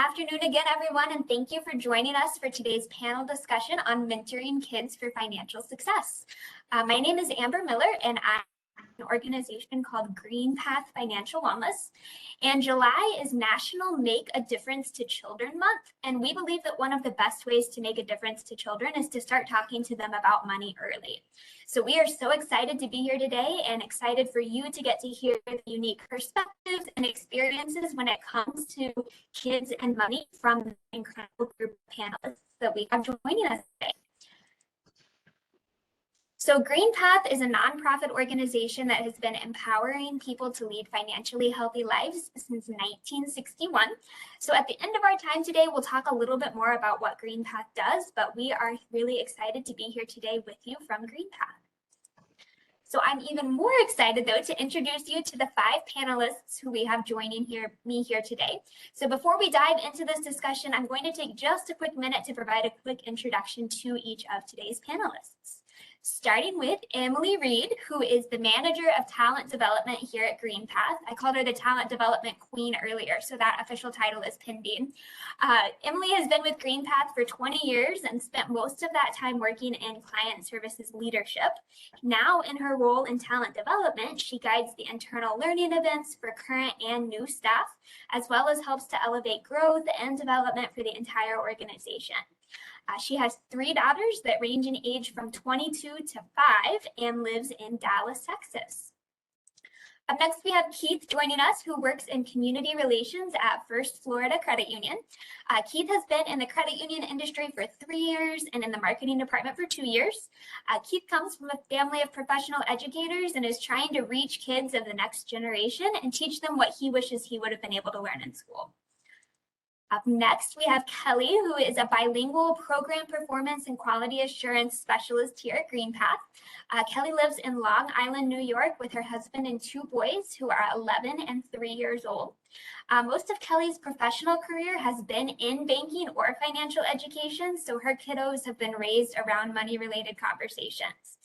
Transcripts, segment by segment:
afternoon again, everyone, and thank you for joining us for today's panel discussion on mentoring kids for financial success. My name is Amber Miller, and I'm an organization called GreenPath Financial Wellness. And July is National Make a Difference to Children Month, and we believe that one of the best ways to make a difference to children is to start talking to them about money early. So we are so excited to be here today and excited for you to get to hear the unique perspectives and experiences when it comes to kids and money from the incredible group of panelists that we have joining us today. So GreenPath is a nonprofit organization that has been empowering people to lead financially healthy lives since 1961. So at the end of our time today, we'll talk a little bit more about what GreenPath does, but we are really excited to be here today with you from GreenPath. So I'm even more excited, though, to introduce you to the 5 panelists who we have joining me here today. So before we dive into this discussion, I'm going to take just a quick minute to provide a quick introduction to each of today's panelists. Starting with Emily Reed, who is the Manager of Talent Development here at GreenPath. I called her the Talent Development Queen earlier, so that official title is pending. Emily has been with GreenPath for 20 years and spent most of that time working in client services leadership. Now in her role in talent development, she guides the internal learning events for current and new staff, as well as helps to elevate growth and development for the entire organization. She has 3 daughters that range in age from 22 to 5 and lives in Dallas, Texas. Up next, we have Keith joining us, who works in community relations at First Florida Credit Union. Keith has been in the credit union industry for 3 years and in the marketing department for 2 years. Keith comes from a family of professional educators and is trying to reach kids of the next generation and teach them what he wishes he would have been able to learn in school. Up next, we have Kelly, who is a bilingual program performance and quality assurance specialist here at GreenPath. Kelly lives in Long Island, New York, with her husband and 2 boys who are 11 and 3 years old. Most of Kelly's professional career has been in banking or financial education, so her kiddos have been raised around money-related conversations.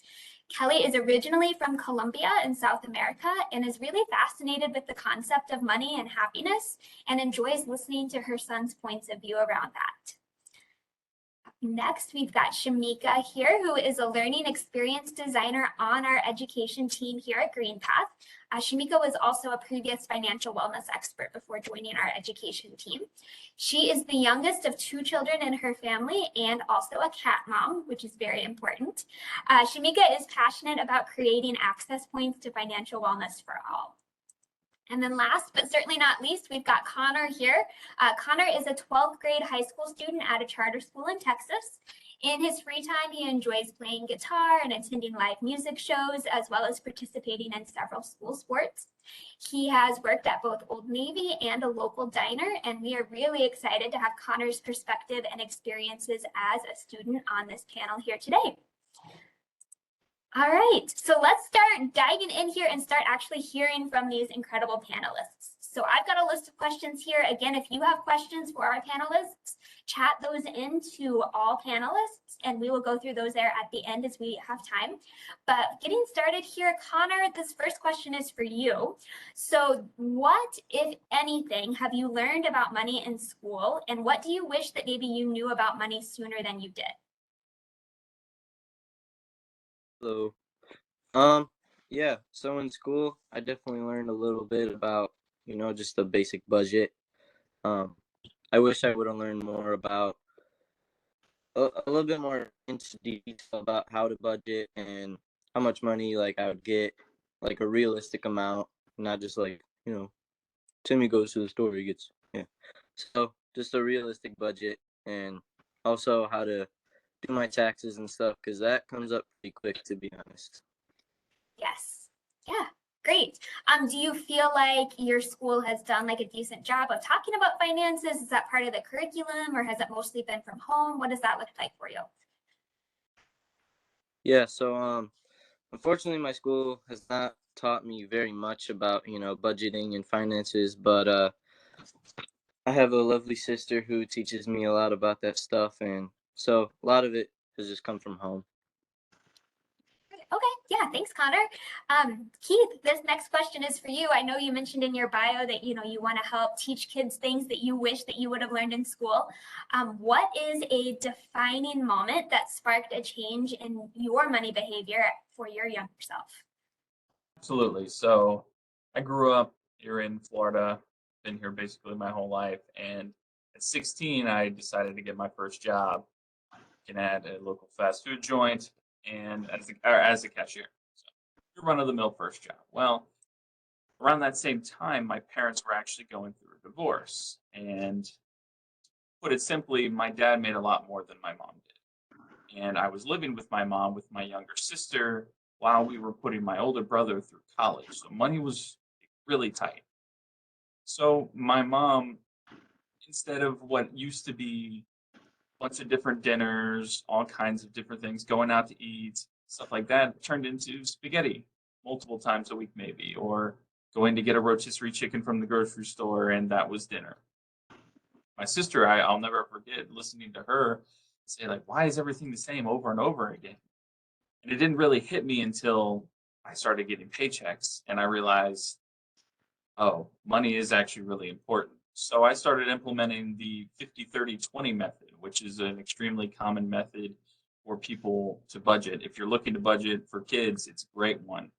Kelly is originally from Colombia in South America and is really fascinated with the concept of money and happiness and enjoys listening to her son's points of view around that. Next, we've got Shamika here, who is a learning experience designer on our education team here at GreenPath. Shamika was also a previous financial wellness expert before joining our education team. She is the youngest of 2 children in her family and also a cat mom, which is very important. Shamika is passionate about creating access points to financial wellness for all. And then last, but certainly not least, we've got Connor here. Connor is a 12th grade high school student at a charter school in Texas. In his free time, he enjoys playing guitar and attending live music shows, as well as participating in several school sports. He has worked at both Old Navy and a local diner, and we are really excited to have Connor's perspective and experiences as a student on this panel here today. All right, so let's start diving in here and start actually hearing from these incredible panelists. So I've got a list of questions here. Again, if you have questions for our panelists, chat those into all panelists, and we will go through those there at the end as we have time. But getting started here, Connor, this first question is for you. So what, if anything, have you learned about money in school, and what do you wish that maybe you knew about money sooner than you did? Hello. Yeah, so in school, I definitely learned a little bit about, just the basic budget. I wish I would have learned more about a little bit more into detail about how to budget and how much money like I would get, like a realistic amount, not just like, Timmy goes to the store, he gets, yeah. So just a realistic budget, and also how to do my taxes and stuff, because that comes up pretty quick, to be honest. Yes. Yeah. Great. Do you feel like your school has done like a decent job of talking about finances? Is that part of the curriculum, or has it mostly been from home? What does that look like for you? Yeah, so unfortunately my school has not taught me very much about, budgeting and finances, but I have a lovely sister who teaches me a lot about that stuff, and so a lot of it has just come from home. Okay, Yeah, thanks, Connor. Keith, this next question is for you. I know you mentioned in your bio that you want to help teach kids things that you wish that you would have learned in school. What is a defining moment that sparked a change in your money behavior for your younger self? Absolutely. So I grew up here in Florida, been here basically my whole life. And at 16, I decided to get my first job working at a local fast food joint and as a cashier. So your run of the mill first job. Well, around that same time, my parents were actually going through a divorce. And put it simply, my dad made a lot more than my mom did. And I was living with my mom with my younger sister while we were putting my older brother through college. So money was really tight. So my mom, instead of what used to be a bunch of different dinners, all kinds of different things, going out to eat, stuff like that, turned into spaghetti multiple times a week, maybe, or going to get a rotisserie chicken from the grocery store, and that was dinner. My sister, I'll never forget listening to her say, like, why is everything the same over and over again? And it didn't really hit me until I started getting paychecks and I realized, oh, money is actually really important. So I started implementing the 50-30-20 method, which is an extremely common method for people to budget. If you're looking to budget for kids, it's a great one.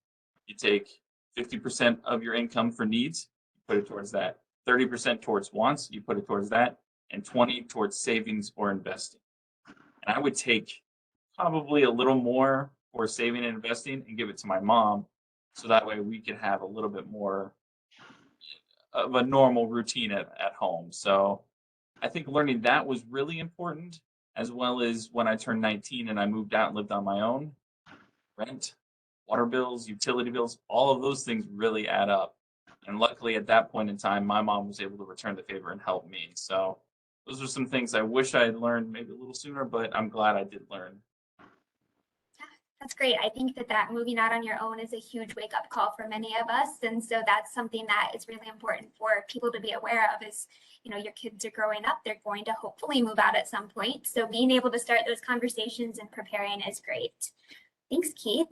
You take 50% of your income for needs, you put it towards that. 30% towards wants, you put it towards that, and 20 towards savings or investing. And I would take probably a little more for saving and investing and give it to my mom so that way we could have a little bit more of a normal routine at home. So I think learning that was really important, as well as when I turned 19 and I moved out and lived on my own. Rent, water bills, utility bills, all of those things really add up. And luckily at that point in time, my mom was able to return the favor and help me. So those are some things I wish I had learned maybe a little sooner, but I'm glad I did learn. That's great. I think that moving out on your own is a huge wake up call for many of us. And so that's something that is really important for people to be aware of is, your kids are growing up. They're going to hopefully move out at some point. So being able to start those conversations and preparing is great. Thanks, Keith.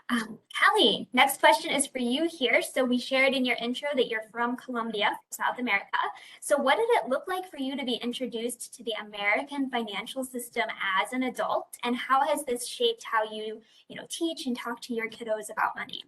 Callie, next question is for you here. So we shared in your intro that you're from Colombia, South America. So what did it look like for you to be introduced to the American financial system as an adult? And how has this shaped how you, teach and talk to your kiddos about money?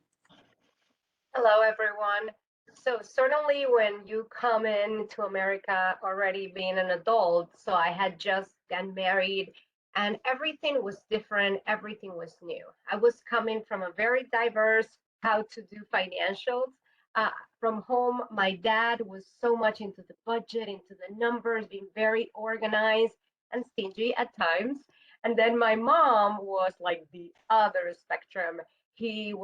Hello, everyone. So certainly when you come into America already being an adult, so I had just gotten married and everything was different, everything was new. I was coming from a very diverse how to do financials. Uh, from home, my dad was so much into the budget, into the numbers, being very organized and stingy at times. And then my mom was like the other spectrum. She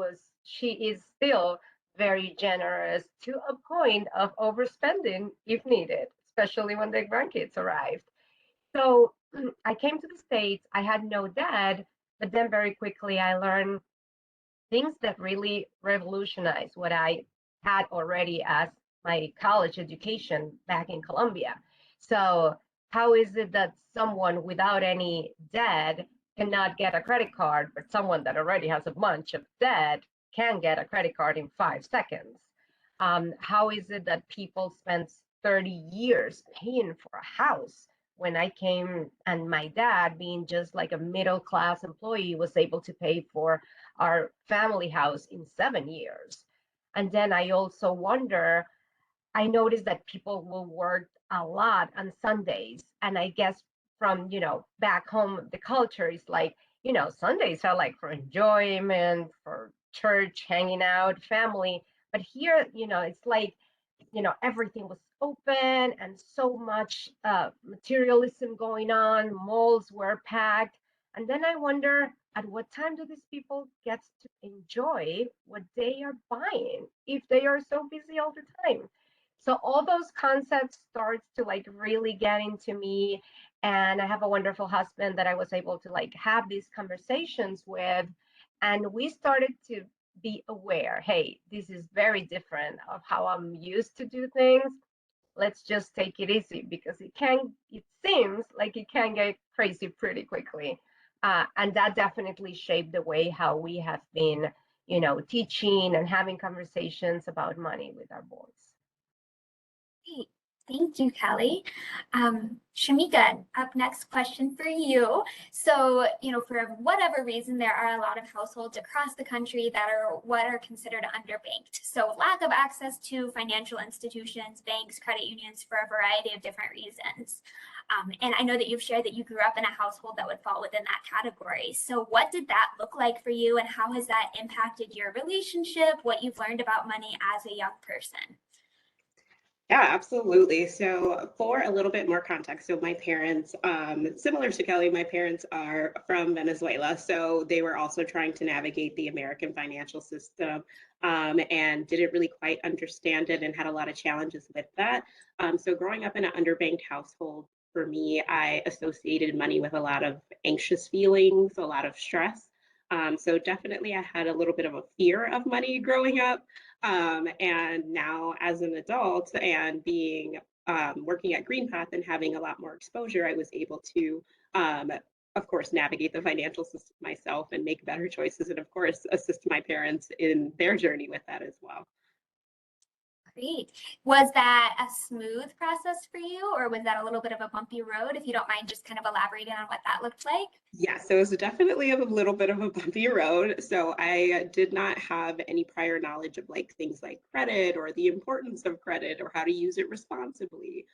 is still very generous to a point of overspending if needed, especially when the grandkids arrived. So I came to the States, I had no dad, but then very quickly I learned things that really revolutionized what I had already as my college education back in Colombia. So, how is it that someone without any debt cannot get a credit card, but someone that already has a bunch of debt can get a credit card in 5 seconds? How is it that people spend 30 years paying for a house when I came and my dad, being just like a middle class employee, was able to pay for our family house in 7 years? And then I also wonder, I noticed that people will work a lot on Sundays. And I guess from, back home, the culture is like, Sundays are like for enjoyment, for church, hanging out, family. But here, it's like, everything was open and so much materialism going on. Malls were packed. And then I wonder, at what time do these people get to enjoy what they are buying if they are so busy all the time? So all those concepts starts to like really get into me. And I have a wonderful husband that I was able to like have these conversations with. And we started to be aware, hey, this is very different of how I'm used to do things. Let's just take it easy because it seems like it can get crazy pretty quickly. And that definitely shaped the way how we have been, teaching and having conversations about money with our boys. Great. Thank you, Kelly. Shamika, up next question for you. So, for whatever reason, there are a lot of households across the country that are what are considered underbanked. So lack of access to financial institutions, banks, credit unions for a variety of different reasons. And I know that you've shared that you grew up in a household that would fall within that category. So what did that look like for you, and how has that impacted your relationship, what you've learned about money as a young person? Yeah, absolutely. So for a little bit more context, so my parents, similar to Kelly, my parents are from Venezuela. So they were also trying to navigate the American financial system, and didn't really quite understand it and had a lot of challenges with that. So growing up in an underbanked household, for me, I associated money with a lot of anxious feelings, a lot of stress. So definitely I had a little bit of a fear of money growing up. And now as an adult and being working at GreenPath and having a lot more exposure, I was able to, of course, navigate the financial system myself and make better choices, and of course, assist my parents in their journey with that as well. Great. Was that a smooth process for you, or was that a little bit of a bumpy road? If you don't mind just kind of elaborating on what that looked like. Yeah, so it was definitely a little bit of a bumpy road. So I did not have any prior knowledge of like things like credit or the importance of credit or how to use it responsibly.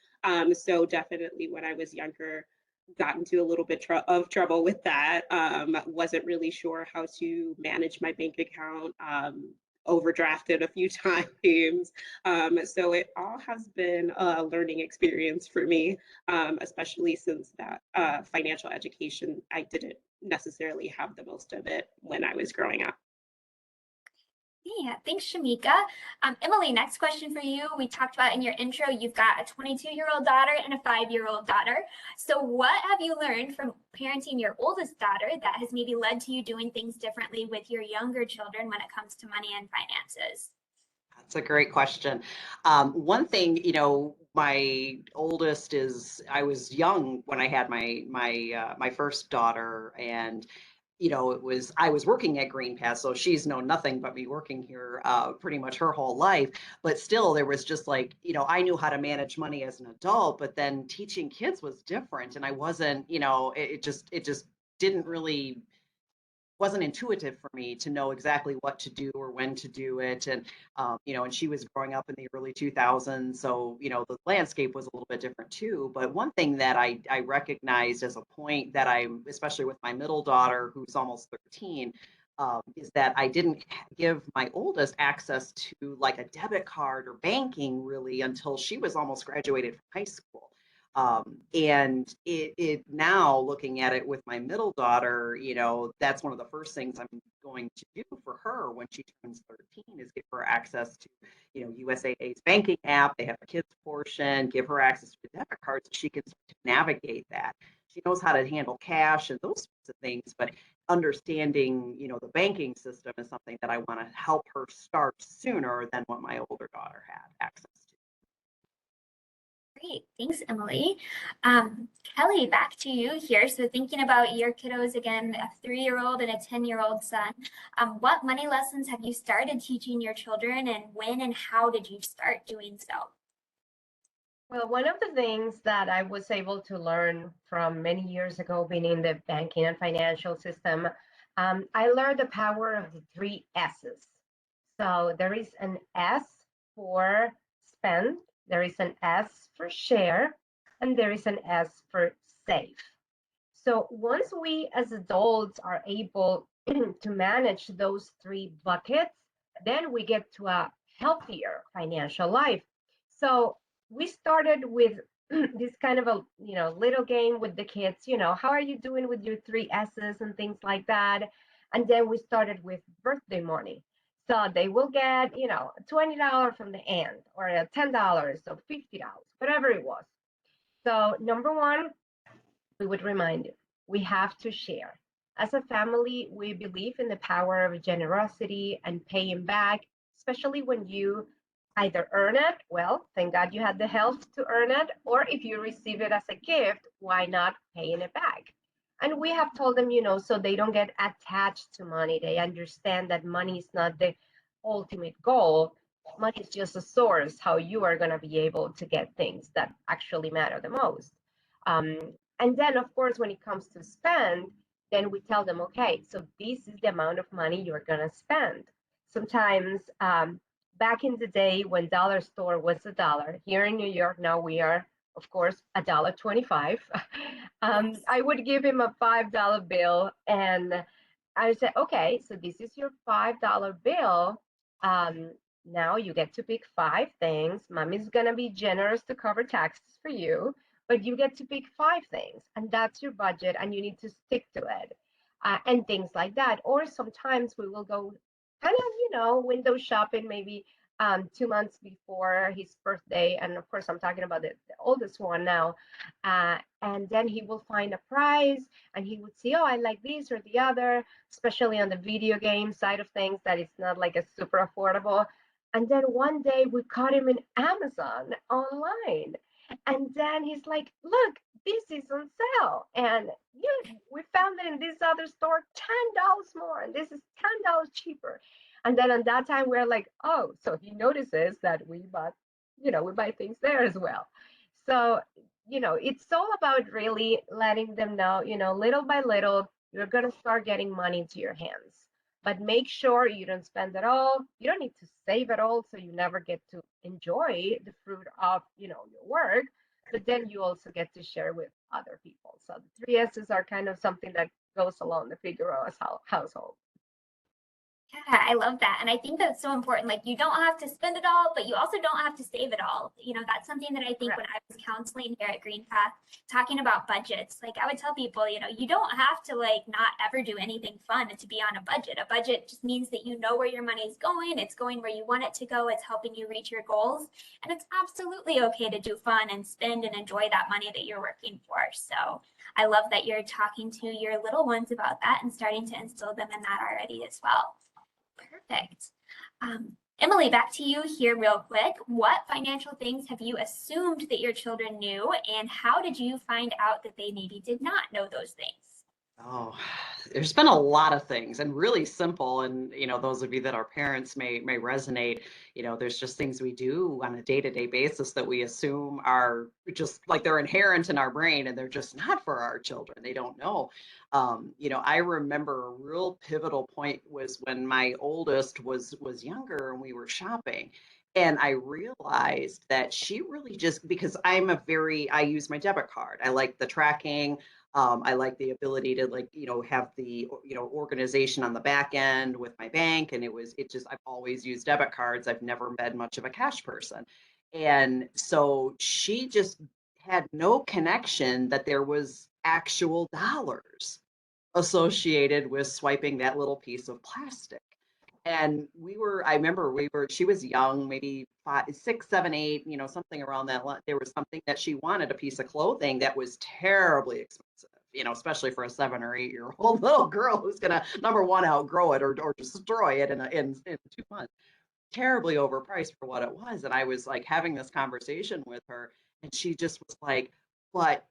So definitely when I was younger, got into a little bit of trouble with that. Wasn't really sure how to manage my bank account. Overdrafted a few times. So it all has been a learning experience for me, especially since that financial education, I didn't necessarily have the most of it when I was growing up. Yeah, thanks, Shamika. Emily, next question for you. We talked about in your intro, you've got a 22-year-old daughter and a 5-year-old daughter. So what have you learned from parenting your oldest daughter that has maybe led to you doing things differently with your younger children when it comes to money and finances? That's a great question. One thing, my oldest is, I was young when I had my first daughter, and I was working at GreenPath, so she's known nothing but me working here pretty much her whole life. But still, there was just like, I knew how to manage money as an adult, but then teaching kids was different, and I wasn't, it just didn't really wasn't intuitive for me to know exactly what to do or when to do it. And, and she was growing up in the early 2000s. So, the landscape was a little bit different too. But one thing that I recognized as a point that especially with my middle daughter, who's almost 13, is that I didn't give my oldest access to like a debit card or banking really until she was almost graduated from high school. And it now looking at it with my middle daughter, that's one of the first things I'm going to do for her when she turns 13 is give her access to, USAA's banking app. They have a kids portion, give her access to a debit card so she can start to navigate that. She knows how to handle cash and those sorts of things, but understanding, the banking system is something that I want to help her start sooner than what my older daughter had access to. Great, thanks, Emily. Kelly, back to you here. So thinking about your kiddos again, a 3-year-old and a 10-year-old son, what money lessons have you started teaching your children, and when and how did you start doing so? Well, one of the things that I was able to learn from many years ago being in the banking and financial system, I learned the power of the 3 S's. So there is an S for spend, there is an S for share, and there is an S for save. So once we as adults are able to manage those 3 buckets, then we get to a healthier financial life. So we started with this kind of a little game with the kids, how are you doing with your 3 S's and things like that. And then we started with birthday money. So they will get, $20 from the aunt or $10 or $50, whatever it was. So number one, we would remind you, we have to share. As a family, we believe in the power of generosity and paying back, especially when you either earn it, well, thank God you had the health to earn it, or if you receive it as a gift, why not paying it back? And we have told them, so they don't get attached to money. They understand that money is not the ultimate goal. Money is just a source, how you are going to be able to get things that actually matter the most. Um, and then, of course, when it comes to spend, then we tell them, okay, so this is the amount of money you're going to spend. Sometimes, back in the day when dollar store was $1, here in New York now we are, of course, $1.25. I would give him a $5 bill, and I would say, okay, so this is your $5 bill. Um, Now you get to pick 5 things. Mommy's gonna be generous to cover taxes for you, but you get to pick 5 things, and that's your budget, and you need to stick to it, and things like that. Or sometimes we will go kind of, window shopping, maybe 2 months before his birthday, and of course I'm talking about the oldest one now, and then he will find a prize, and he would see, oh, I like this or the other, especially on the video game side of things, that it's not like a super affordable. And then one day we caught him in Amazon online. And then he's like, look, this is on sale. And yeah, we found it in this other store, $10 more. And this is $10 cheaper. And then at that time, we're like, oh, so he notices that we bought, we buy things there as well. So, it's all about really letting them know, little by little, you're going to start getting money into your hands. But make sure you don't spend it all. You don't need to save it all, so you never get to enjoy the fruit of, your work. But then you also get to share with other people. So the 3S's are kind of something that goes along the Figueroa's household. Yeah, I love that. And I think that's so important. Like, you don't have to spend it all, but you also don't have to save it all. That's something that I think Correct. when I was counseling here at GreenPath, talking about budgets, like I would tell people, you don't have to not ever do anything fun to be on a budget. A budget just means that you know where your money is going. It's going where you want it to go. It's helping you reach your goals. And it's absolutely okay to do fun and spend and enjoy that money that you're working for. So I love that you're talking to your little ones about that and starting to instill them in that already as well. Perfect. Emily, back to you here real quick. What financial things have you assumed that your children knew, and how did you find out that they maybe did not know those things? Oh, there's been a lot of things, and really simple. And those of you that are parents may resonate. There's just things we do on a day-to-day basis that we assume are just like they're inherent in our brain, and they're just not for our children. They don't know. I remember a real pivotal point was when my oldest was younger, and we were shopping. And I realized that she really just, because I use my debit card. I like the tracking. I like the ability to have the organization on the back end with my bank, and I've always used debit cards. I've never been much of a cash person, and so she just had no connection that there was actual dollars associated with swiping that little piece of plastic. And I remember she was young, maybe 5, 6, 7, 8, something around that line. There was something that she wanted, a piece of clothing that was terribly expensive, especially for a 7 or 8-year-old little girl who's gonna, number one, outgrow it or destroy it in 2 months. Terribly overpriced for what it was. And I was like having this conversation with her, and she just was like, but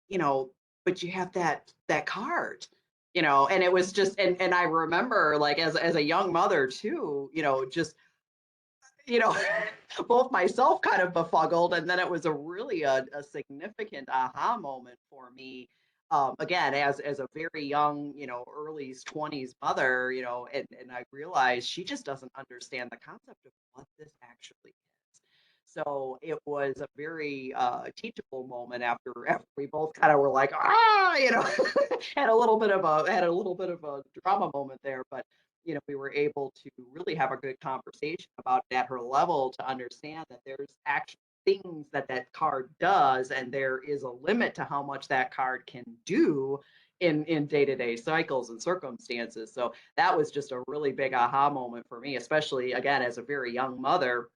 you know, but you have that card, and it was just, and I remember, like, as a young mother too, just, you know, both myself kind of befuddled, and then it was a significant aha moment for me. Again, as a very young, early 20s mother, and I realized she just doesn't understand the concept of what this actually is. So it was a very teachable moment after we both kind of were like, had a little bit of a drama moment there, but we were able to really have a good conversation about it at her level to understand that there's actually things that card does, and there is a limit to how much that card can do in day-to-day cycles and circumstances. So that was just a really big aha moment for me, especially again as a very young mother,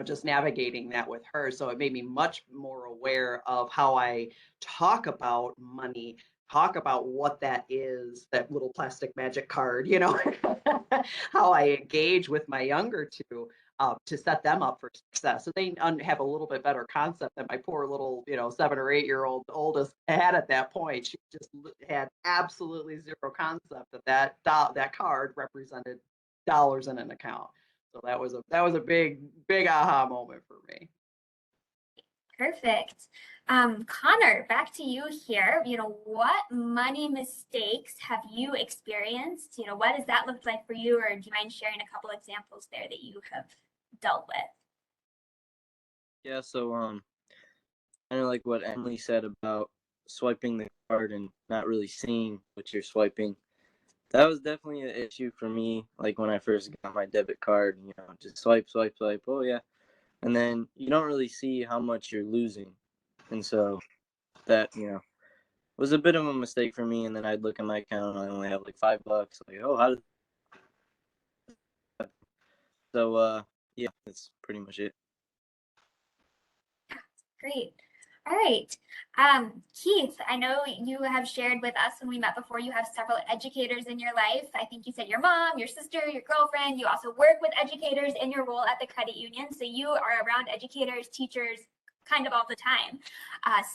just navigating that with her. So it made me much more aware of how I talk about money, talk about what that is, that little plastic magic card, how I engage with my younger two. to set them up for success. So they have a little bit better concept than my poor little, 7 or 8-year-old oldest had at that point. She just had absolutely zero concept that card represented dollars in an account. So that was a big aha moment for me. Perfect. Connor, back to you here. What money mistakes have you experienced? What does that look like for you? Or do you mind sharing a couple examples there that you have dealt with? Yeah, so kind of like what Emily said about swiping the card and not really seeing what you're swiping. That was definitely an issue for me. Like when I first got my debit card, just swipe, swipe, swipe. Oh yeah, and then you don't really see how much you're losing, and so that was a bit of a mistake for me. And then I'd look at my account, and I only have like $5. Like, oh, how did? So yeah, that's pretty much it. Great. All right. Keith, I know you have shared with us when we met before, you have several educators in your life. I think you said your mom, your sister, your girlfriend. You also work with educators in your role at the credit union. So you are around educators, teachers, kind of all the time.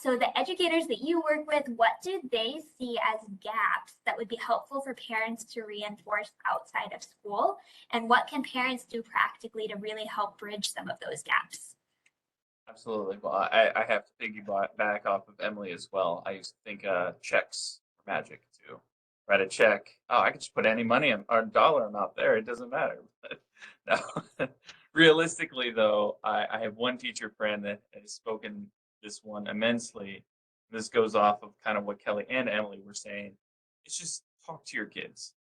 So the educators that you work with, what do they see as gaps that would be helpful for parents to reinforce outside of school? And what can parents do practically to really help bridge some of those gaps? Absolutely. Well, I have to piggyback off of Emily as well. I used to think checks were magic too. Write a check. Oh, I can just put any money or dollar amount there. It doesn't matter. But no. Realistically, though, I have one teacher friend that has spoken this one immensely. This goes off of kind of what Kelly and Emily were saying. It's just talk to your kids.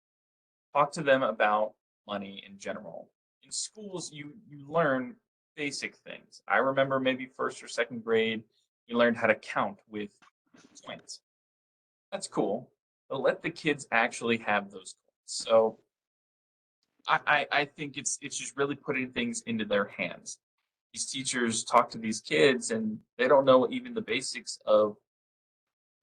Talk to them about money in general. In schools, you learn basic things. I remember maybe first or second grade, you learned how to count with coins. That's cool, but let the kids actually have those coins. So I think it's just really putting things into their hands. These teachers talk to these kids and they don't know even the basics of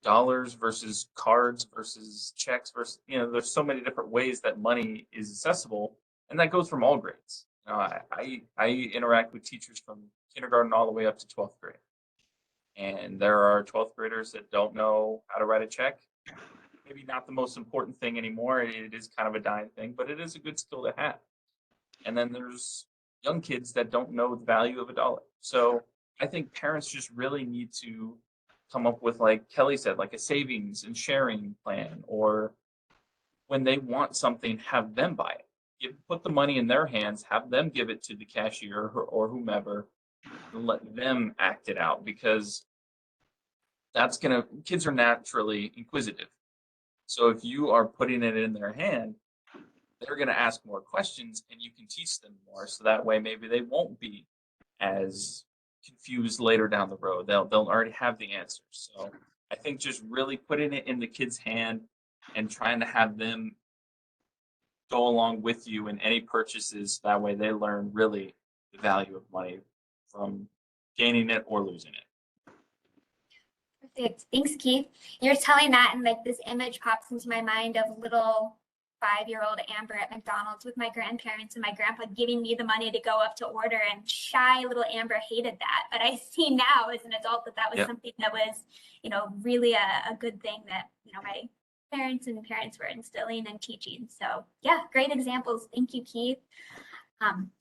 dollars versus cards versus checks versus, there's so many different ways that money is accessible, and that goes from all grades. I interact with teachers from kindergarten all the way up to 12th grade, and there are 12th graders that don't know how to write a check. Maybe not the most important thing anymore. It is kind of a dying thing, but it is a good skill to have. And then there's young kids that don't know the value of a dollar. So I think parents just really need to come up with, like Kelly said, like a savings and sharing plan, or when they want something, have them buy it. Put the money in their hands, have them give it to the cashier or whomever, and let them act it out, because kids are naturally inquisitive. So if you are putting it in their hand, they're going to ask more questions and you can teach them more. So that way, maybe they won't be as confused later down the road. They'll already have the answers. So I think just really putting it in the kid's hand and trying to have them go along with you in any purchases. That way they learn really the value of money from gaining it or losing it. Perfect. Thanks, Keith. You're telling that, and like this image pops into my mind of little 5-year-old Amber at McDonald's with my grandparents and my grandpa giving me the money to go up to order, and shy little Amber hated that. But I see now as an adult that was something that was, really a good thing that, my parents were instilling and teaching. So yeah, great examples. Thank you, Keith.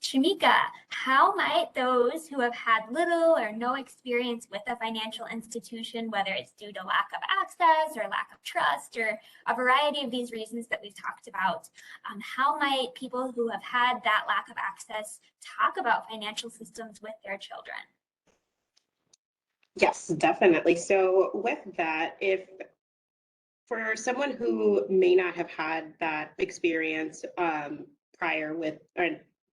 Shamika, how might those who have had little or no experience with a financial institution, whether it's due to lack of access or lack of trust or a variety of these reasons that we've talked about, how might people who have had that lack of access talk about financial systems with their children? Yes, definitely. So with that, if for someone who may not have had that experience prior with, or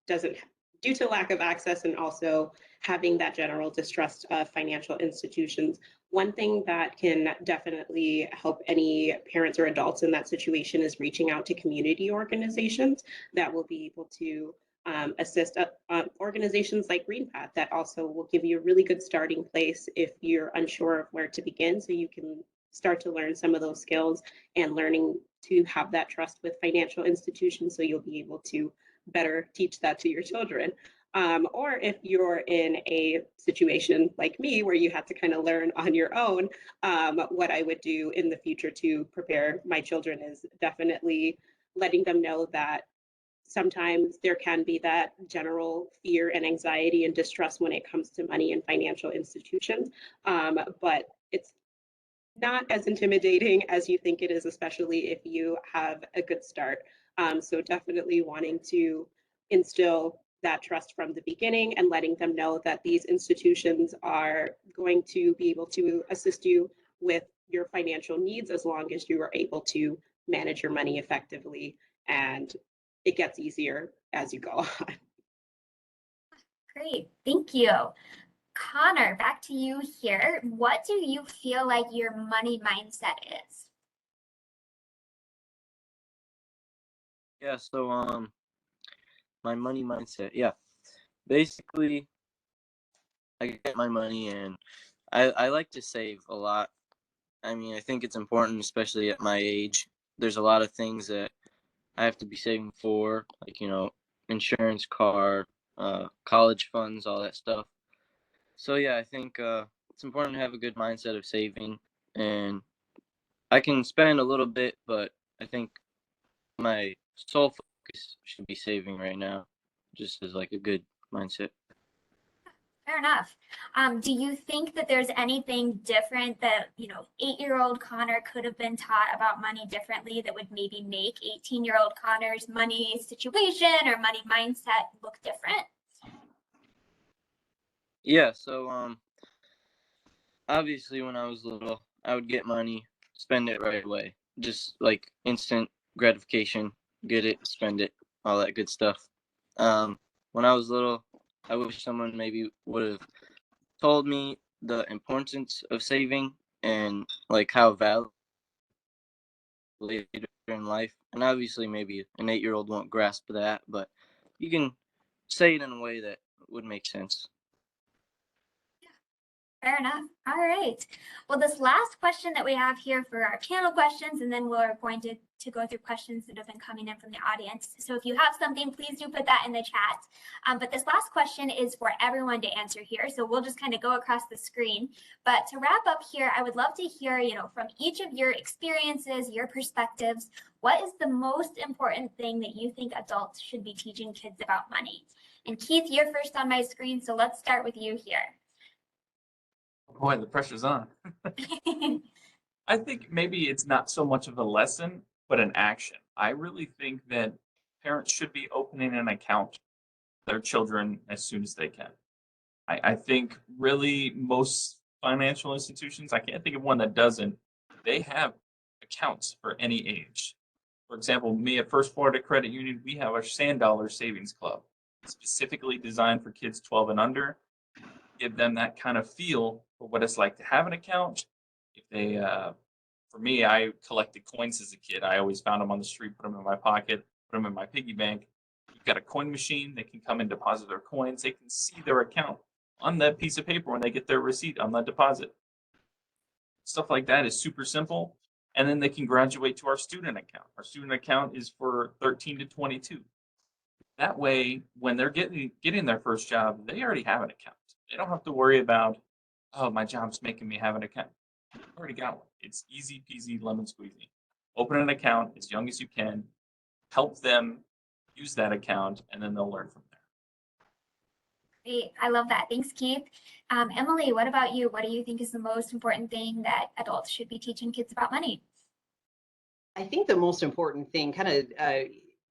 doesn't, due to lack of access and also having that general distrust of financial institutions, one thing that can definitely help any parents or adults in that situation is reaching out to community organizations that will be able to assist organizations like GreenPath that also will give you a really good starting place if you're unsure of where to begin, so you can start to learn some of those skills and learning to have that trust with financial institutions, so you'll be able to better teach that to your children. Or if you're in a situation like me where you had to kind of learn on your own, what I would do in the future to prepare my children is definitely letting them know that sometimes there can be that general fear and anxiety and distrust when it comes to money and financial institutions. But it's not as intimidating as you think it is, especially if you have a good start. So definitely wanting to instill that trust from the beginning and letting them know that these institutions are going to be able to assist you with your financial needs as long as you are able to manage your money effectively. And it gets easier as you go on. Great, thank you. Connor, back to you here. What do you feel like your money mindset is? Yeah, so my money mindset. Yeah. Basically, I get my money and I like to save a lot. I mean, I think it's important, especially at my age. There's a lot of things that I have to be saving for, like, insurance, car, college funds, all that stuff. So yeah, I think it's important to have a good mindset of saving, and I can spend a little bit, but I think my sole focus should be saving right now, just as like a good mindset. Fair enough. Do you think that there's anything different that, 8-year-old Connor could have been taught about money differently that would maybe make 18-year-old Connor's money situation or money mindset look different? Yeah, so obviously when I was little, I would get money, spend it right away. Just like instant gratification, get it, spend it, all that good stuff. When I was little, I wish someone maybe would have told me the importance of saving and like how valuable later in life. And obviously maybe an 8-year-old won't grasp that, but you can say it in a way that would make sense. Fair enough. All right. Well, this last question that we have here for our panel questions, and then we're going to go through questions that have been coming in from the audience. So if you have something, please do put that in the chat. But this last question is for everyone to answer here. So we'll just kind of go across the screen. But to wrap up here, I would love to hear, from each of your experiences, your perspectives, what is the most important thing that you think adults should be teaching kids about money? And Keith, you're first on my screen, so let's start with you here. Boy, the pressure's on. I think maybe it's not so much of a lesson, but an action. I really think that parents should be opening an account for their children as soon as they can. I think really most financial institutions, I can't think of one that doesn't, they have accounts for any age. For example, me at First Florida Credit Union, we have our Sand Dollar Savings Club, specifically designed for kids 12 and under, give them that kind of feel for what it's like to have an account. If they, for me, I collected coins as a kid. I always found them on the street, put them in my pocket, put them in my piggy bank. We've got a coin machine. They can come and deposit their coins. They can see their account on that piece of paper when they get their receipt on that deposit. Stuff like that is super simple. And then they can graduate to our student account. Our student account is for 13 to 22. That way, when they're getting their first job, they already have an account. They don't have to worry about, oh, my job's making me have an account. I've already got one. It's easy peasy lemon squeezy. Open an account as young as you can. Help them use that account, and then they'll learn from there. Great. I love that. Thanks, Keith. Emily, what about you? What do you think is the most important thing that adults should be teaching kids about money? I think the most important thing kind of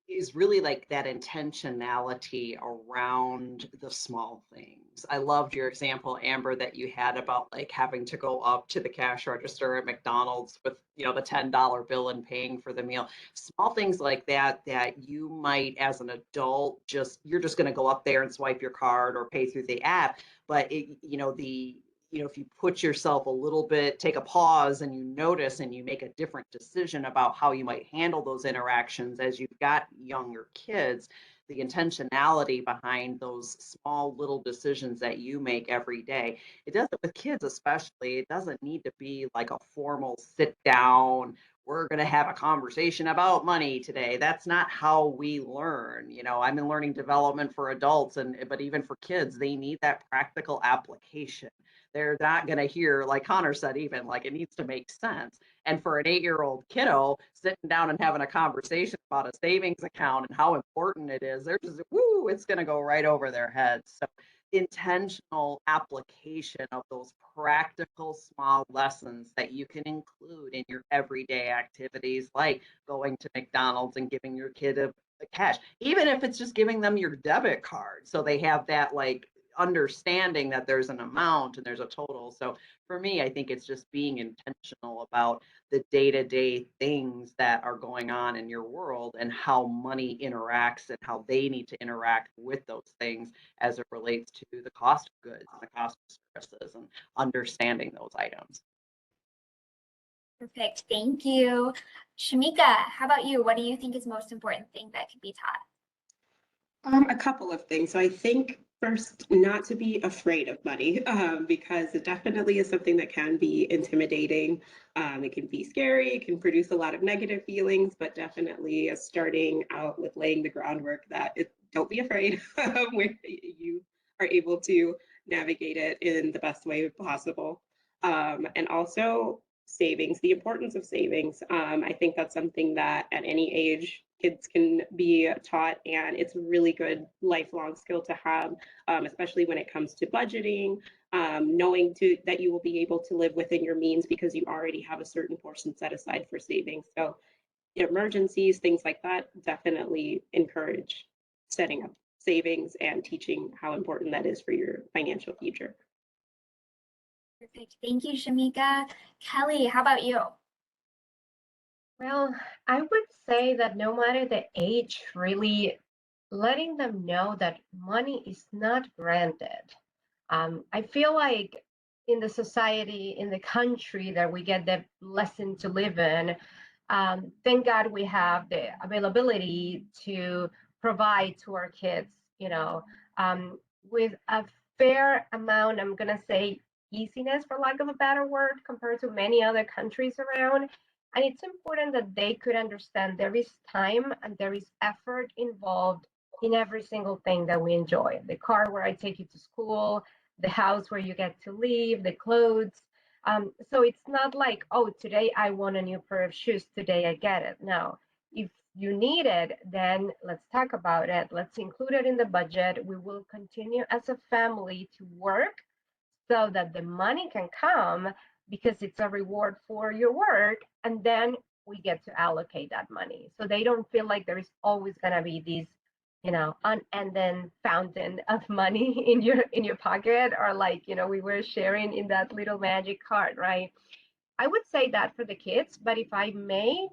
is really like that intentionality around the small things. I loved your example, Amber, that you had about like having to go up to the cash register at McDonald's with, the $10 bill and paying for the meal. Small things like that you might, as an adult, you're just going to go up there and swipe your card or pay through the app. But if you put yourself a little bit, take a pause and you notice and you make a different decision about how you might handle those interactions as you've got younger kids, the intentionality behind those small little decisions that you make every day. It doesn't, with kids especially, it doesn't need to be like a formal sit down, we're going to have a conversation about money today. That's not how we learn. I'm in learning development for adults, but even for kids, they need that practical application. They're not going to hear, like Connor said, even like it needs to make sense. And for an 8-year-old kiddo, sitting down and having a conversation about a savings account and how important it is, they're just, woo, it's going to go right over their heads. So intentional application of those practical small lessons that you can include in your everyday activities, like going to McDonald's and giving your kid a cash, even if it's just giving them your debit card, so they have that like understanding that there's an amount and there's a total. So for me, I think it's just being intentional about the day-to-day things that are going on in your world and how money interacts and how they need to interact with those things as it relates to the cost of goods and the cost of services and understanding those items. Perfect. Thank you. Shamika, how about you? What do you think is most important thing that could be taught? A couple of things. So I think first, not to be afraid of money, because it definitely is something that can be intimidating. It can be scary. It can produce a lot of negative feelings, but definitely starting out with laying the groundwork that don't be afraid where you are able to navigate it in the best way possible. And also savings, the importance of savings. I think that's something that at any age kids can be taught, and it's a really good lifelong skill to have, especially when it comes to budgeting, knowing that you will be able to live within your means because you already have a certain portion set aside for savings. So emergencies, things like that, definitely encourage setting up savings and teaching how important that is for your financial future. Perfect. Thank you, Shamika. Kelly, how about you? Well, I would say that no matter the age, really letting them know that money is not granted. I feel like in the society, in the country that we get the lesson to live in, thank God we have the availability to provide to our kids, with a fair amount, I'm going to say easiness, for lack of a better word, compared to many other countries around. And it's important that they could understand there is time and there is effort involved in every single thing that we enjoy. The car where I take you to school, the house where you get to live, the clothes. So it's not like, oh, today I want a new pair of shoes, today I get it. No, if you need it, then let's talk about it. Let's include it in the budget. We will continue as a family to work so that the money can come because it's a reward for your work. And then we get to allocate that money. So they don't feel like there is always going to be these, unending fountain of money in your pocket, or like, we were sharing in that little magic card, right? I would say that for the kids, but if I may,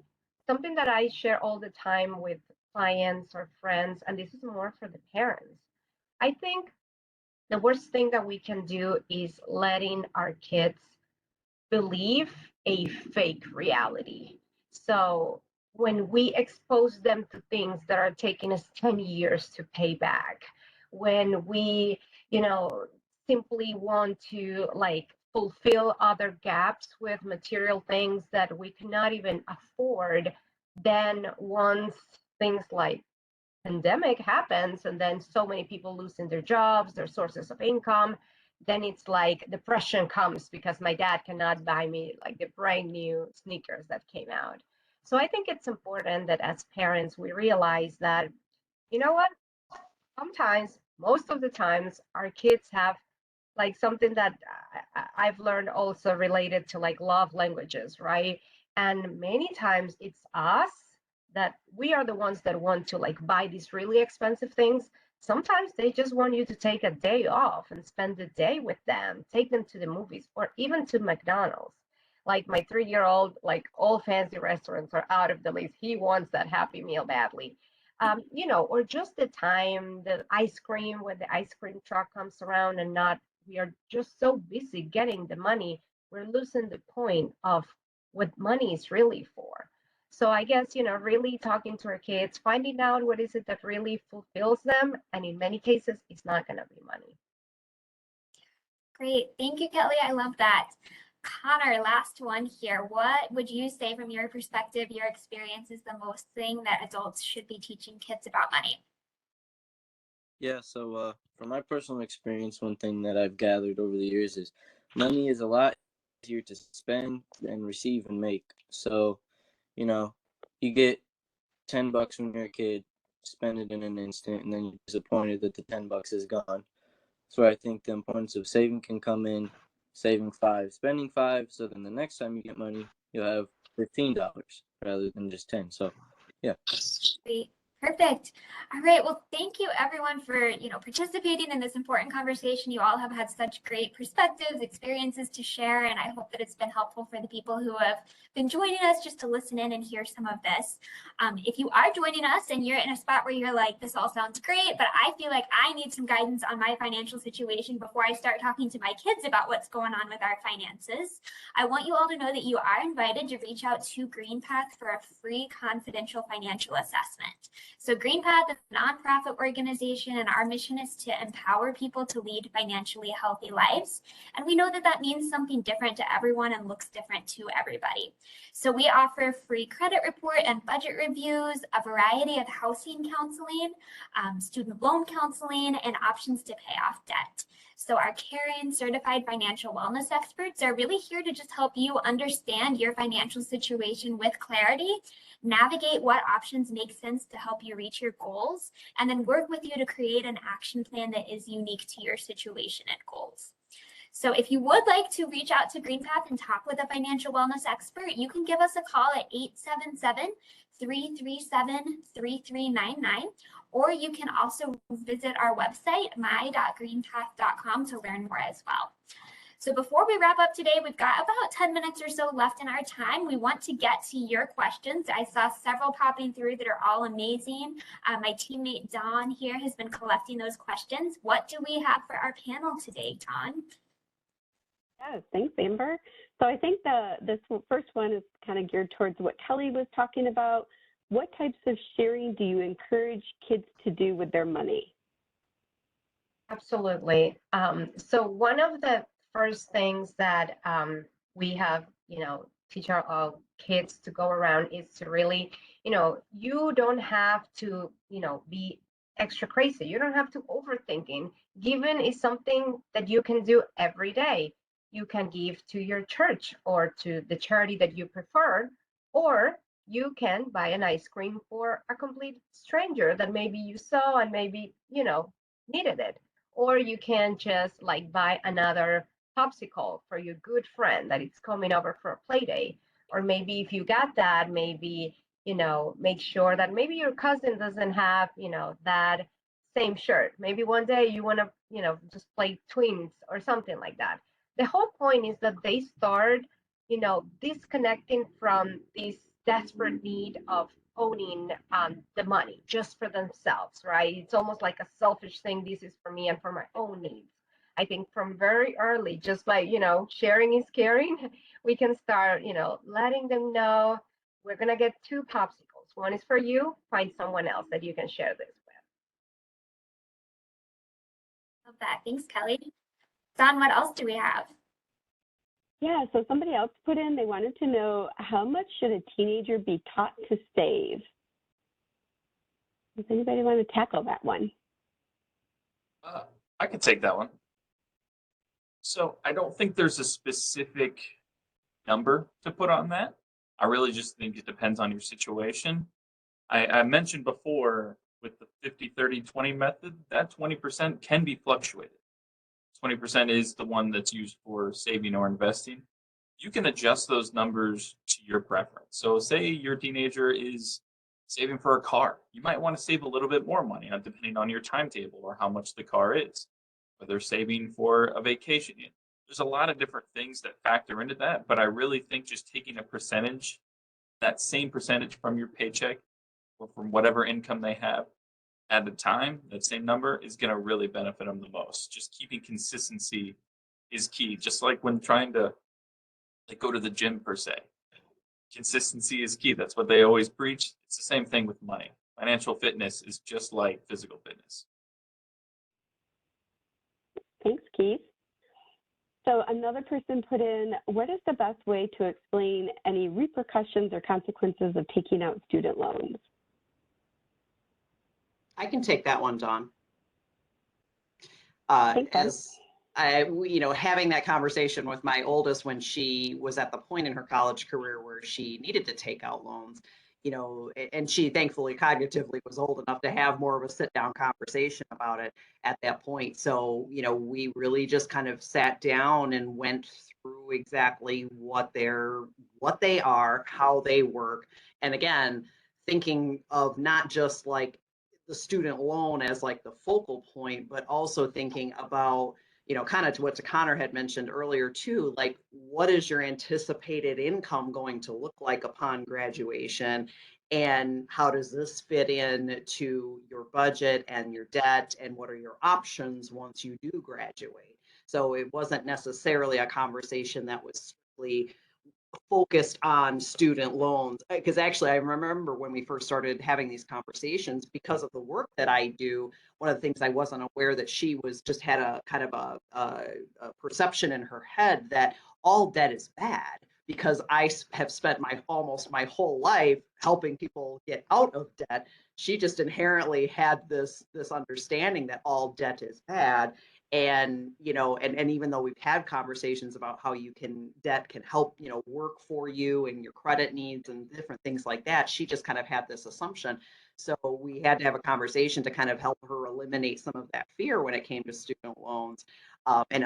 something that I share all the time with clients or friends, and this is more for the parents. I think the worst thing that we can do is letting our kids believe a fake reality. So when we expose them to things that are taking us 10 years to pay back, when we, simply want to like fulfill other gaps with material things that we cannot even afford, then once things like pandemic happens and then so many people losing their jobs, their sources of income, then it's like depression comes because my dad cannot buy me like the brand new sneakers that came out. So I think it's important that as parents we realize that, you know what, sometimes, most of the times, our kids have like something that I've learned also related to like love languages, right? And many times it's us that we are the ones that want to like buy these really expensive things. Sometimes they just want you to take a day off and spend the day with them, take them to the movies or even to McDonald's. Like my 3-year-old, like all fancy restaurants are out of the list. He wants that Happy Meal badly. Or just the time, the ice cream, when the ice cream truck comes around and not, we are just so busy getting the money, we're losing the point of what money is really for. So I guess, really talking to our kids, finding out what is it that really fulfills them. And in many cases, it's not going to be money. Great. Thank you, Kelly. I love that. Connor, last one here. What would you say from your perspective, your experience is the most thing that adults should be teaching kids about money? Yeah, so from my personal experience, one thing that I've gathered over the years is money is a lot easier to spend than receive and make. So, you know, you get $10 when you're a kid, spend it in an instant, and then you're disappointed that the $10 is gone. So I think the importance of saving can come in, saving five, spending five, so then the next time you get money, you'll have $15 rather than just 10. So, yeah. Great. Perfect. All right. Well, thank you everyone for, participating in this important conversation. You all have had such great perspectives, experiences to share, and I hope that it's been helpful for the people who have been joining us just to listen in and hear some of this. If you are joining us and you're in a spot where you're like, this all sounds great, but I feel like I need some guidance on my financial situation before I start talking to my kids about what's going on with our finances, I want you all to know that you are invited to reach out to GreenPath for a free confidential financial assessment. So GreenPath is a nonprofit organization, and our mission is to empower people to lead financially healthy lives. And we know that that means something different to everyone and looks different to everybody. So we offer free credit report and budget reviews, a variety of housing counseling, student loan counseling, and options to pay off debt. So our caring certified financial wellness experts are really here to just help you understand your financial situation with clarity, navigate what options make sense to help you reach your goals, and then work with you to create an action plan that is unique to your situation and goals. So if you would like to reach out to GreenPath and talk with a financial wellness expert, you can give us a call at 877-337-3399, or you can also visit our website, my.greenpath.com, to learn more as well. So before we wrap up today, we've got about 10 minutes or so left in our time. We want to get to your questions. I saw several popping through that are all amazing. My teammate Dawn here has been collecting those questions. What do we have for our panel today, Dawn? Yes, thanks, Amber. So I think this first one is kind of geared towards what Kelly was talking about. What types of sharing do you encourage kids to do with their money? Absolutely. So one of the first things that we have, teach our kids to go around is to really, you don't have to, be extra crazy. You don't have to overthinking. Giving is something that you can do every day. You can give to your church or to the charity that you prefer, or you can buy an ice cream for a complete stranger that maybe you saw and maybe, needed it. Or you can just like buy another popsicle for your good friend that is coming over for a play day. Or maybe if you got that, maybe, make sure that maybe your cousin doesn't have, that same shirt. Maybe one day you want to, just play twins or something like that. The whole point is that they start, disconnecting from this desperate need of owning the money just for themselves, right? It's almost like a selfish thing. This is for me and for my own needs. I think from very early, just by, sharing is caring, we can start, letting them know we're going to get two popsicles. One is for you, find someone else that you can share this with. Love that. Thanks, Kelly. Don, what else do we have? Yeah, so somebody else put in, they wanted to know, how much should a teenager be taught to save? Does anybody want to tackle that one? I could take that one. So I don't think there's a specific number to put on that. I really just think it depends on your situation. I mentioned before with the 50-30-20 method, that 20% can be fluctuated. 20% is the one that's used for saving or investing. You can adjust those numbers to your preference. So say your teenager is saving for a car. You might want to save a little bit more money depending on your timetable or how much the car is. Or they're saving for a vacation. There's a lot of different things that factor into that, but I really think just taking a percentage, that same percentage from your paycheck or from whatever income they have at the time, that same number is going to really benefit them the most. Just keeping consistency is key. Just like when trying to go to the gym per se. consistency is key. That's what they always preach. It's the same thing with money. Financial fitness is just like physical fitness. Thanks, Keith. So another person put in, what is the best way to explain any repercussions or consequences of taking out student loans? I can take that one, Dawn. Thanks, Dawn. As I, having that conversation with my oldest when she was at the point in her college career where she needed to take out loans, and she thankfully cognitively was old enough to have more of a sit down conversation about it at that point. So, we really just kind of sat down and went through exactly what they are, how they work. And again, thinking of not just like the student loan as like the focal point, but also thinking about, kind of to what Connor had mentioned earlier too, like what is your anticipated income going to look like upon graduation? And how does this fit in to your budget and your debt? And what are your options once you do graduate? So it wasn't necessarily a conversation that was strictly focused on student loans, because actually I remember when we first started having these conversations, because of the work that I do, one of the things I wasn't aware that she was just had a kind of a perception in her head that all debt is bad, because I have spent almost my whole life helping people get out of debt. She just inherently had this understanding that all debt is bad. And and even though we've had conversations about how debt can help work for you and your credit needs and different things like that, she just kind of had this assumption. So we had to have a conversation to kind of help her eliminate some of that fear when it came to student loans. And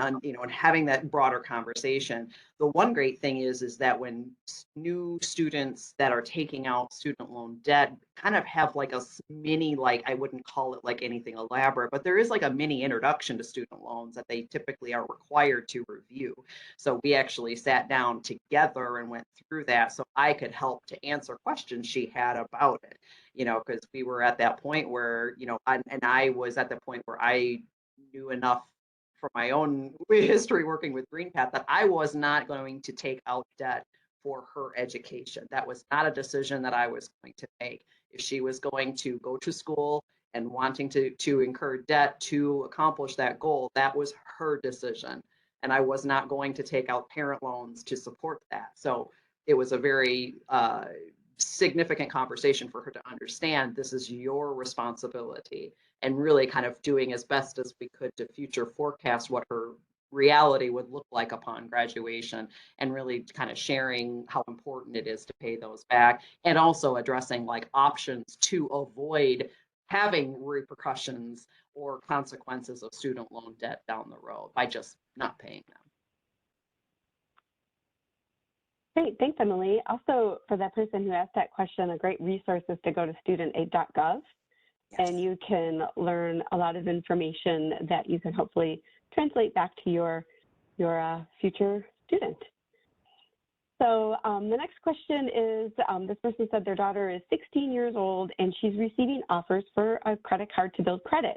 having that broader conversation. The one great thing is that when new students that are taking out student loan debt kind of have like a mini, like I wouldn't call it like anything elaborate, but there is like a mini introduction to student loans that they typically are required to review. So we actually sat down together and went through that so I could help to answer questions she had about it, because we were at that point where, I was at the point where I knew enough from my own history working with GreenPath that I was not going to take out debt for her education. That was not a decision that I was going to make. If she was going to go to school and wanting to incur debt to accomplish that goal, that was her decision. And I was not going to take out parent loans to support that. So it was a very significant conversation for her to understand this is your responsibility, and really kind of doing as best as we could to future forecast what her reality would look like upon graduation, and really kind of sharing how important it is to pay those back, and also addressing like options to avoid having repercussions or consequences of student loan debt down the road by just not paying them. Great, thanks, Emily. Also, for that person who asked that question, a great resource is to go to studentaid.gov, and you can learn a lot of information that you can hopefully translate back to your future student. So the next question is, this person said their daughter is 16 years old and she's receiving offers for a credit card to build credit.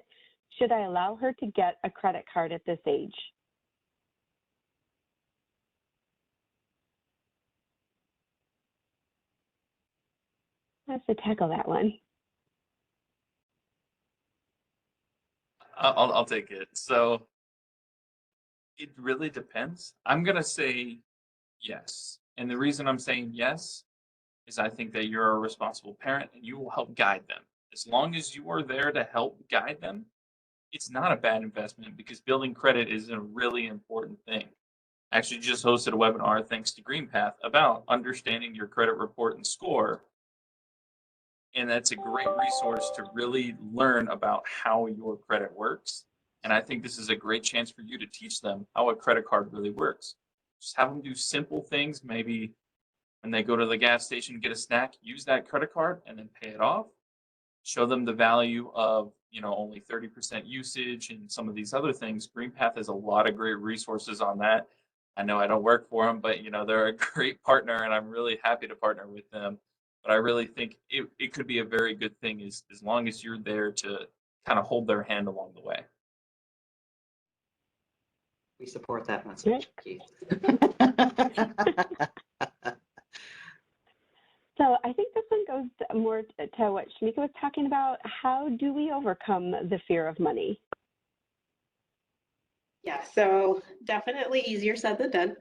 Should I allow her to get a credit card at this age? I have to tackle that one. I'll take it. So it really depends. I'm going to say yes. And the reason I'm saying yes is I think that you're a responsible parent and you will help guide them. As long as you are there to help guide them, it's not a bad investment, because building credit is a really important thing. I actually just hosted a webinar, thanks to GreenPath, about understanding your credit report and score. And that's a great resource to really learn about how your credit works. And I think this is a great chance for you to teach them how a credit card really works. Just have them do simple things. Maybe when they go to the gas station, get a snack, use that credit card and then pay it off. Show them the value of, only 30% usage and some of these other things. GreenPath has a lot of great resources on that. I know I don't work for them, but they're a great partner and I'm really happy to partner with them. But I really think it could be a very good thing as long as you're there to kind of hold their hand along the way. We support that message, Keith. to what Shamika was talking about, how do we overcome the fear of money? Yeah, so definitely easier said than done.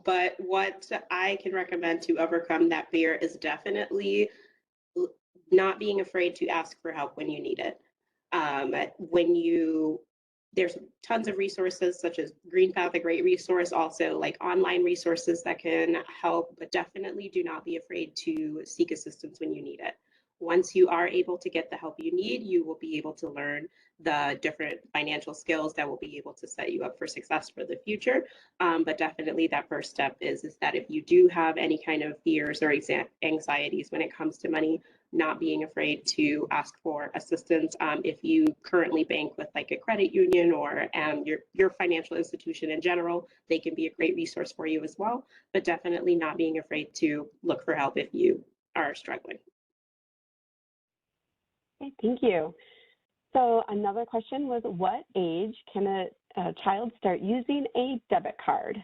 But what I can recommend to overcome that fear is definitely not being afraid to ask for help when you need it. When you There's tons of resources such as GreenPath, a great resource, also like online resources that can help, but definitely do not be afraid to seek assistance when you need it. Once you are able to get the help you need, you will be able to learn the different financial skills that will be able to set you up for success for the future. But definitely that first step is that if you do have any kind of fears or anxieties when it comes to money, not being afraid to ask for assistance. If you currently bank with like a credit union or your financial institution in general, they can be a great resource for you as well. But definitely not being afraid to look for help if you are struggling. Okay, thank you. So another question was, what age can a child start using a debit card?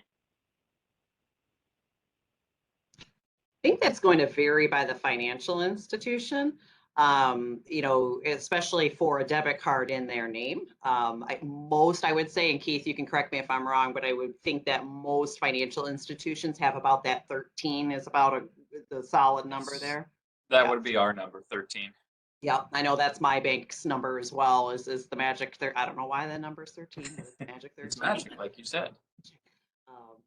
I think that's going to vary by the financial institution. Especially for a debit card in their name. I would say, and Keith, you can correct me if I'm wrong, but I would think that most financial institutions have about that 13 is about the solid number there. That Yeah. would be our number, 13. Yeah, I know that's my bank's number as well. Is the magic there? I don't know why the number is 13, but it's magic 13. It's magic, like you said.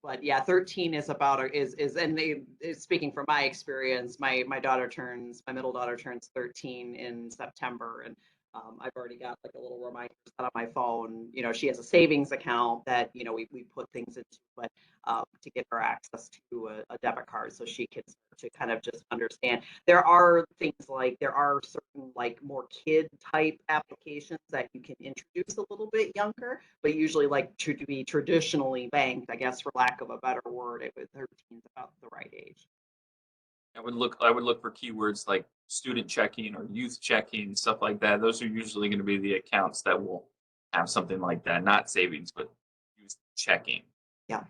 But yeah, 13 is about speaking from my experience, my middle daughter turns 13 in September, and I've already got like a little reminder set on my phone. She has a savings account that we put things into, but to get her access to a debit card so she can start to kind of just understand. There are certain like more kid type applications that you can introduce a little bit younger, but usually like to be traditionally banked, I guess for lack of a better word, 13 is about the right age. I would look for keywords like student checking or youth checking, stuff like that. Those are usually going to be the accounts that will have something like that, not savings, but youth checking. Yeah.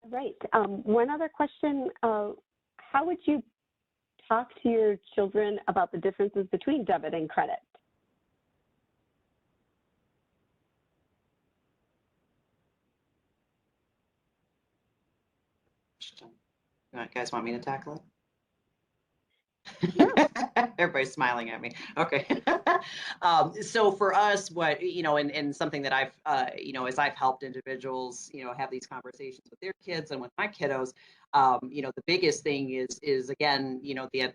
Right. One other question, how would you talk to your children about the differences between debit and credit? You guys want me to tackle it? Everybody's smiling at me. Okay. So for us, and something that I've, as I've helped individuals, have these conversations with their kids and with my kiddos, the biggest thing is again,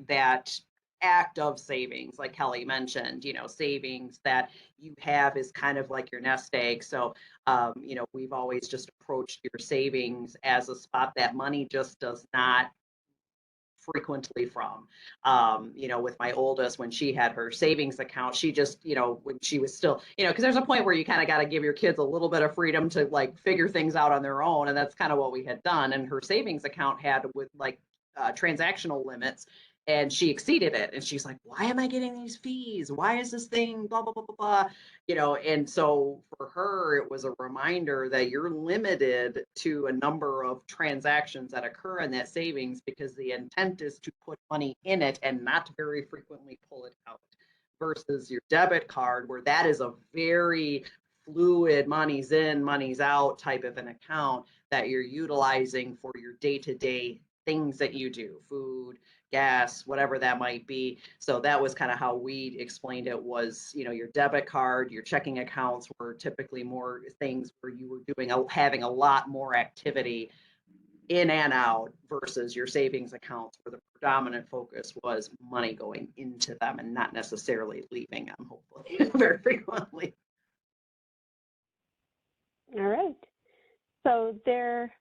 that act of savings, like Kelly mentioned, savings that you have is kind of like your nest egg. So, we've always just approached your savings as a spot that money just does not frequently from. With my oldest, when she had her savings account, she just, when she was still, because there's a point where you kind of got to give your kids a little bit of freedom to like figure things out on their own. And that's kind of what we had done. And her savings account had with like transactional limits, and she exceeded it. And she's like, why am I getting these fees? Why is this thing blah, blah, blah, blah, blah? And so for her, it was a reminder that you're limited to a number of transactions that occur in that savings because the intent is to put money in it and not very frequently pull it out, versus your debit card, where that is a very fluid money's in, money's out type of an account that you're utilizing for your day-to-day things that you do, food, gas, whatever that might be. So that was kind of how we explained it was, your debit card, your checking accounts were typically more things where you were having a lot more activity in and out, versus your savings accounts where the predominant focus was money going into them and not necessarily leaving them, hopefully, very frequently. All right. So there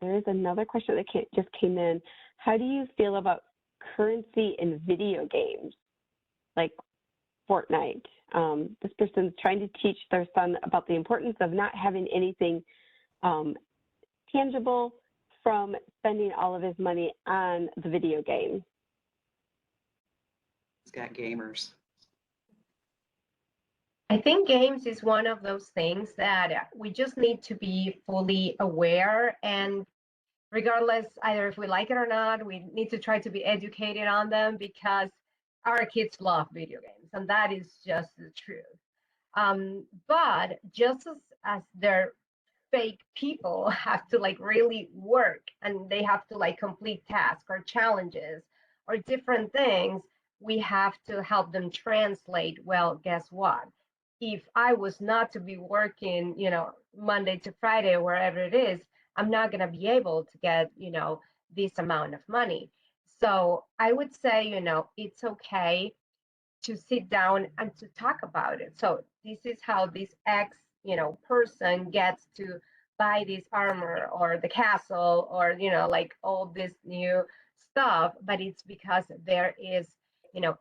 is another question that just came in. How do you feel about currency in video games like Fortnite? This person's trying to teach their son about the importance of not having anything tangible from spending all of his money on the video game. He's got gamers. I think games is one of those things that we just need to be fully aware and regardless, either if we like it or not, we need to try to be educated on them because our kids love video games, and that is just the truth. But just as they're fake people have to like really work and they have to like complete tasks or challenges or different things, we have to help them translate. Well, guess what? If I was not to be working, Monday to Friday or wherever it is, I'm not going to be able to get, this amount of money. So I would say, it's okay to sit down and to talk about it. So this is how this ex, person gets to buy this armor or the castle or, like all this new stuff, but it's because there is,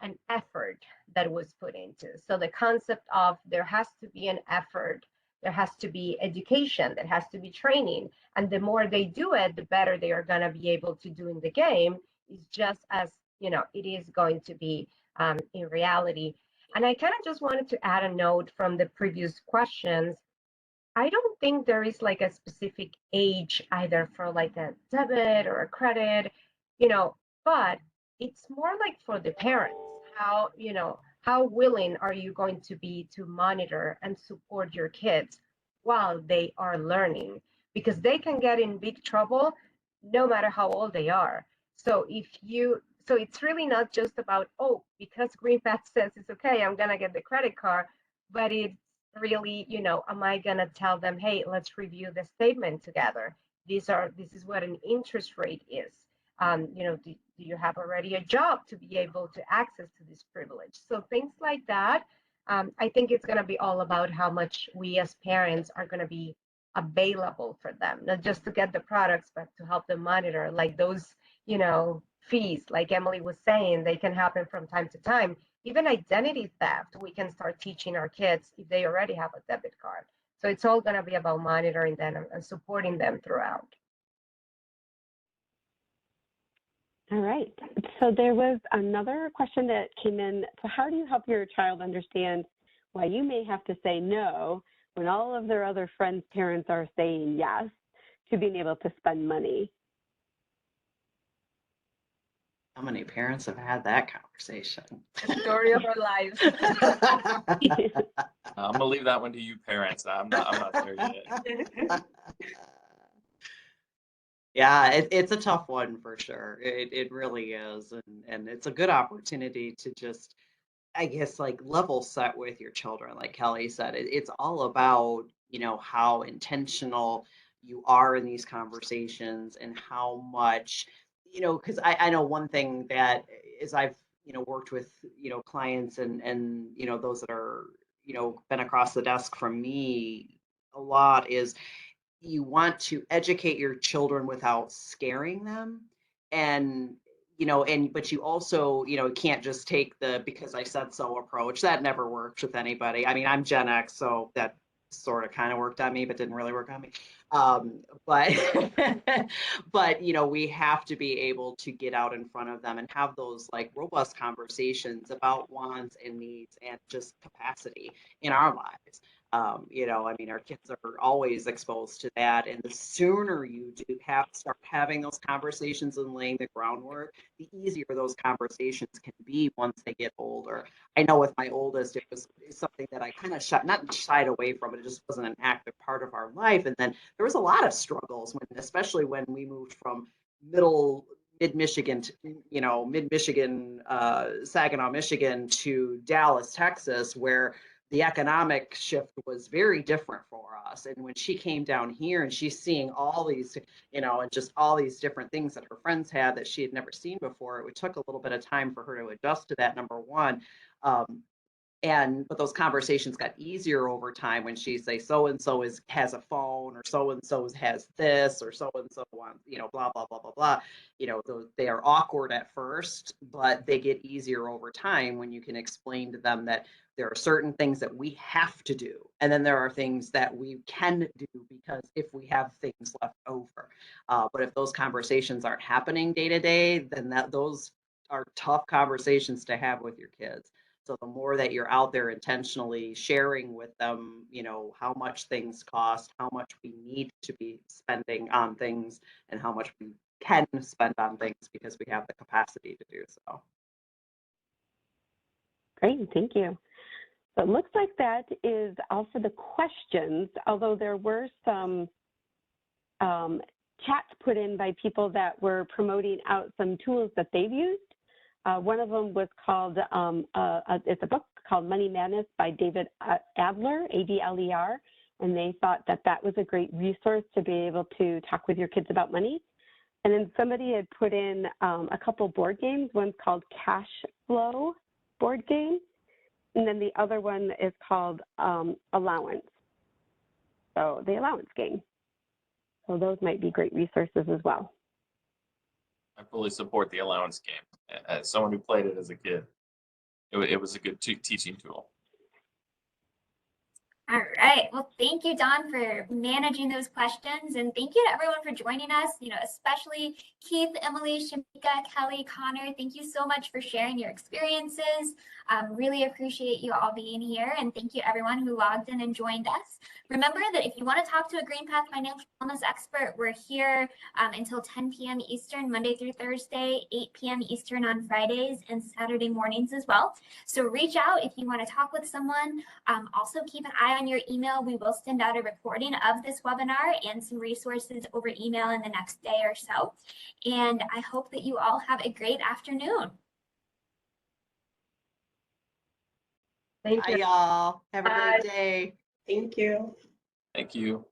an effort that was put into. So the concept of there has to be an effort, there has to be education, there has to be training. And the more they do it, the better they are going to be able to do in the game, is just as, it is going to be in reality. And I kind of just wanted to add a note from the previous questions. I don't think there is like a specific age either for like a debit or a credit, you know, but it's more like for the parents, how, how willing are you going to be to monitor and support your kids while they are learning? Because they can get in big trouble no matter how old they are. So so it's really not just about, oh, because GreenPath says it's okay, I'm gonna get the credit card, but it's really, am I going to tell them, hey, let's review the statement together. This is what an interest rate is. Do you have already a job to be able to access to this privilege? So things like that. I think it's going to be all about how much we as parents are going to be available for them, not just to get the products, but to help them monitor, like those, fees, like Emily was saying, they can happen from time to time. Even identity theft, we can start teaching our kids if they already have a debit card. So it's all going to be about monitoring them and supporting them throughout. All right. So there was another question that came in. So how do you help your child understand why you may have to say no when all of their other friends' parents are saying yes to being able to spend money? How many parents have had that conversation? The story of our lives. I'm gonna leave that one to you parents. I'm not there yet. Yeah, it's a tough one for sure. It really is. And it's a good opportunity to just, I guess, like level set with your children. Like Kelly said, it's all about, how intentional you are in these conversations and how much, because I know one thing that is I've, worked with, clients and, those that are, been across the desk from me a lot is you want to educate your children without scaring them. And but you also, can't just take the because I said so approach. That never works with anybody. I mean, I'm Gen X, so that sort of kind of worked on me, but didn't really work on me. But but we have to be able to get out in front of them and have those like robust conversations about wants and needs and just capacity in our lives. I mean, our kids are always exposed to that. And the sooner you do start having those conversations and laying the groundwork, the easier those conversations can be once they get older. I know with my oldest, it was something that I kind of not shied away from, but it just wasn't an active part of our life. And then there was a lot of struggles especially when we moved from mid-Michigan to, mid-Michigan, Saginaw, Michigan to Dallas, Texas, where the economic shift was very different for us. And when she came down here and she's seeing all these, and just all these different things that her friends had that she had never seen before, it took a little bit of time for her to adjust to that, number one. But those conversations got easier over time when she say so and so has a phone, or so and so has this, or so and so wants, blah blah blah blah blah. They are awkward at first, but they get easier over time when you can explain to them that there are certain things that we have to do, and then there are things that we can do because if we have things left over. But if those conversations aren't happening day to day, then those are tough conversations to have with your kids. So the more that you're out there intentionally sharing with them, you know, how much things cost, how much we need to be spending on things, and how much we can spend on things because we have the capacity to do so. Great, thank you. So it looks like that is all for the questions, although there were some chats put in by people that were promoting out some tools that they've used. One of them was called, it's a book called Money Madness by David Adler, A-D-L-E-R, and they thought that that was a great resource to be able to talk with your kids about money. And then somebody had put in a couple board games. One's called Cash Flow board game, and then the other one is called Allowance. So the allowance game. So those might be great resources as well. I fully support the allowance game. As someone who played it as a kid, it was a good teaching tool. All right. Well, thank you, Don, for managing those questions. And thank you to everyone for joining us, especially Keith, Emily, Shamika, Kelly, Connor. Thank you so much for sharing your experiences. Really appreciate you all being here. And thank you everyone who logged in and joined us. Remember that if you want to talk to a GreenPath financial wellness expert, we're here until 10 p.m. Eastern, Monday through Thursday, 8 p.m. Eastern on Fridays and Saturday mornings as well. So reach out if you want to talk with someone. Also keep an eye on your email. We will send out a recording of this webinar and some resources over email in the next day or so. And I hope that you all have a great afternoon. Thank Bye, you. y'all. Have a Bye. great day. Thank you. Thank you.